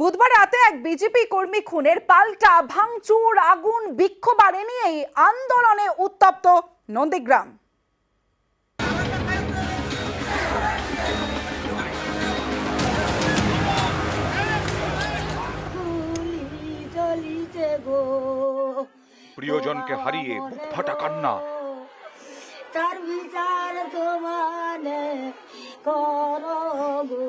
বুধবার রাতে এক বিজেপি কর্মী খুনের পাল্টা ভাঙচুর, আগুন, বিক্ষোভ আর এ নিয়েই আন্দোলনে উত্তপ্ত নন্দীগ্রাম। প্রিয়জনকে হারিয়ে বুক ফাটা কান্না। তার বিচার তোমারে করো গো।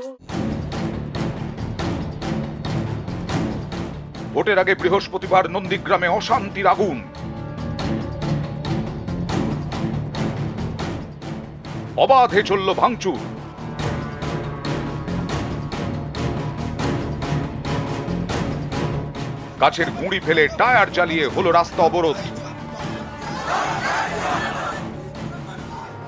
ভোটের আগে বৃহস্পতিবার নন্দীগ্রামে অশান্তির আগুন। অবাধে চলল ভাঙচুর। গাছের গুঁড়ি ফেলে টায়ার জ্বালিয়ে হলো রাস্তা অবরোধ।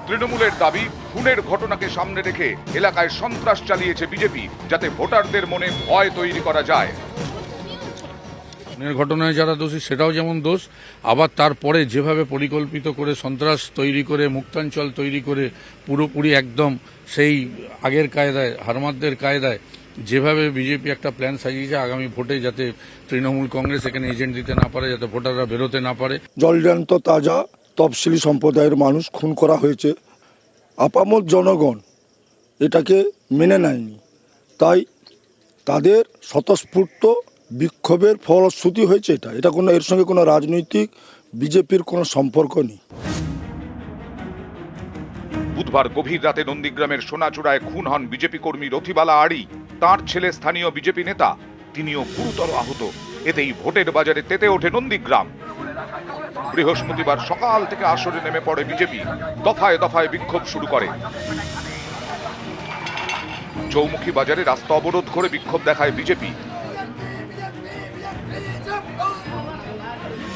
তৃণমূলের দাবি, খুনের ঘটনাকে সামনে রেখে এলাকায় সন্ত্রাস চালিয়েছে বিজেপি, যাতে ভোটারদের মনে ভয় তৈরি করা যায়। খুনের ঘটনায় যারা দোষী সেটাও যেমন দোষ, আবার তারপরে যেভাবে পরিকল্পিত করে সন্ত্রাস তৈরি করে, মুক্তাঞ্চল তৈরি করে, পুরোপুরি একদম সেই আগের কায়দায়, হারমাদদের কায়দায় যেভাবে বিজেপি একটা প্ল্যান সাজিয়েছে আগামী ভোটে যাতে তৃণমূল কংগ্রেস এখানে এজেন্ট দিতে না পারে, যাতে ভোটাররা বেরোতে না পারে। জলজান্ত তাজা তফসিলি সম্প্রদায়ের মানুষ খুন করা হয়েছে। আপামর জনগণ এটাকে মেনে নেয়নি, তাই তাদের স্বতঃস্ফূর্ত বিক্ষোভের ফলশ্রুতি হয়েছে এটা কোনো, এর সঙ্গে কোনো রাজনৈতিক বিজেপির কোনো সম্পর্ক নেই। বুধবার গভীর রাতে নন্দীগ্রামের সোনাচূড়ায় খুন হন বিজেপি কর্মী রথিবালা আড়ি। তার ছেলে স্থানীয় বিজেপি নেতা, তিনিও গুরুতর আহত। এতেই ভোটের বাজারে তেতে ওঠে নন্দীগ্রাম। বৃহস্পতিবার সকাল থেকে আসরে নেমে পড়ে বিজেপি, দফায় দফায় বিক্ষোভ শুরু করে। চৌমুখী বাজারে রাস্তা অবরোধ করে বিক্ষোভ দেখায় বিজেপি।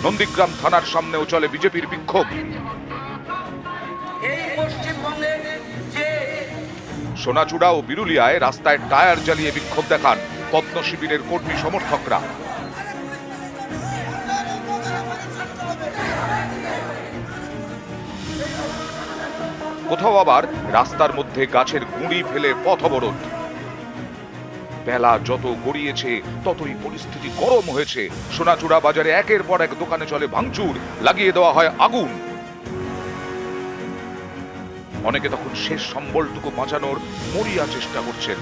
নন্দীগ্রাম থানার সামনেও চলে বিজেপির বিক্ষোভ। সোনাচূড়া ও বিরুলিয়ায় রাস্তায় টায়ার জ্বালিয়ে বিক্ষোভ দেখান পদ্ম শিবিরের কর্মী সমর্থকরা। কোথাও আবার রাস্তার মধ্যে গাছের গুঁড়ি ফেলে পথ অবরোধ। বেলা যত গড়িয়েছে ততই পরিস্থিতি গরম হয়েছে। সোনাচূড়া বাজারে একের পর এক দোকানে চলে ভাঙচুর, লাগিয়ে দেওয়া হয় আগুন। অনেকে তখন শেষ সম্বলটুকু বাঁচানোর মরিয়া চেষ্টা করছেন।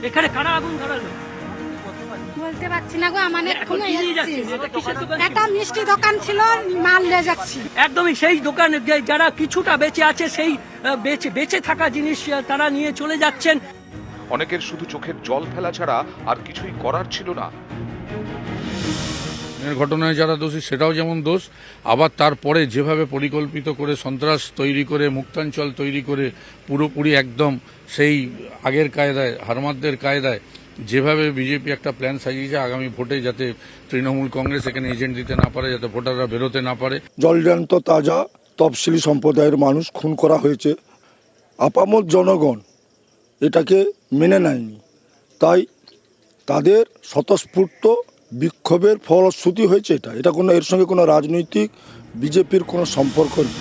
এখানে কারা আগুন ধরালো বলতে পারছি না গো, আমাদের একটা মিষ্টি দোকান ছিল, মাল নিয়ে যাচ্ছি। একদমই সেই দোকানে যারা কিছুটা বেঁচে আছে, সেই বেঁচে থাকা জিনিস তারা নিয়ে চলে যাচ্ছেন। অনেকের শুধু চোখের জল ফেলা ছাড়া আর কিছুই করার ছিল না। খুনের ঘটনায় যারা দোষী সেটাও যেমন দোষ, আবার তারপরে যেভাবে পরিকল্পিত করে সন্ত্রাস তৈরি করে, মুক্তাঞ্চল তৈরি করে, পুরোপুরি একদম সেই আগের কায়দায়, হারমাদদের কায়দায় যেভাবে বিজেপি একটা প্ল্যান সাজিয়েছে আগামী ভোটে যাতে তৃণমূল কংগ্রেস এখানে এজেন্ট দিতে না পারে, যাতে ভোটাররা বেরোতে না পারে। জলজান্ত তাজা তফসিলি সম্প্রদায়ের মানুষ খুন করা হয়েছে। আপামর জনগণ এটাকে মেনে নেয়নি, তাই তাদের স্বতঃস্ফূর্ত বিক্ষোভের ফলশ্রুতি হয়েছে এটা কোনো, এর সঙ্গে কোনো রাজনৈতিক বিজেপির কোনো সম্পর্ক নেই।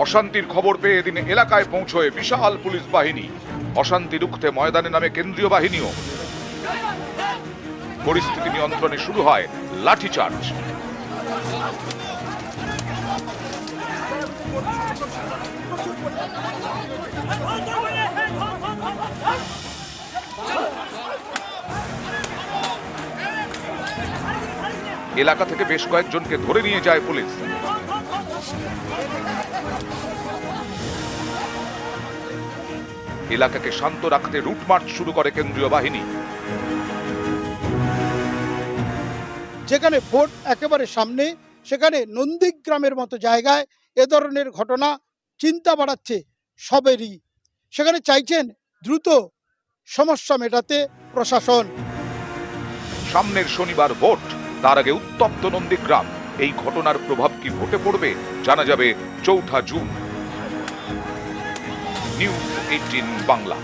অশান্তির খবর পেয়ে এদিন এলাকায় পৌঁছয় বিশাল পুলিশ বাহিনী। অশান্তি রুখতে ময়দানে নামে কেন্দ্রীয় বাহিনীও। পরিস্থিতি নিয়ন্ত্রণে শুরু হয় লাঠিচার্জ। এলাকা থেকে বেশ কয়েকজনকে ধরে নিয়ে যায় পুলিশ। এলাকাকে শান্ত রাখতে রুটমার্চ শুরু করে কেন্দ্রীয় বাহিনী। যেখানে ভোট একেবারে সামনে, সেখানে নন্দীগ্রামের মতো জায়গায় এ ধরনের ঘটনা চিন্তা বাড়াচ্ছে সবেরই। সেখানে চাইছেন দ্রুত সমস্যা মেটাতে প্রশাসন। সামনের শনিবার ভোট, তার আগে উত্তপ্ত নন্দীগ্রাম। এই ঘটনার প্রভাব কি ভোটে পড়বে জানা যাবে 4 জুন। নিউজ 18 বাংলা।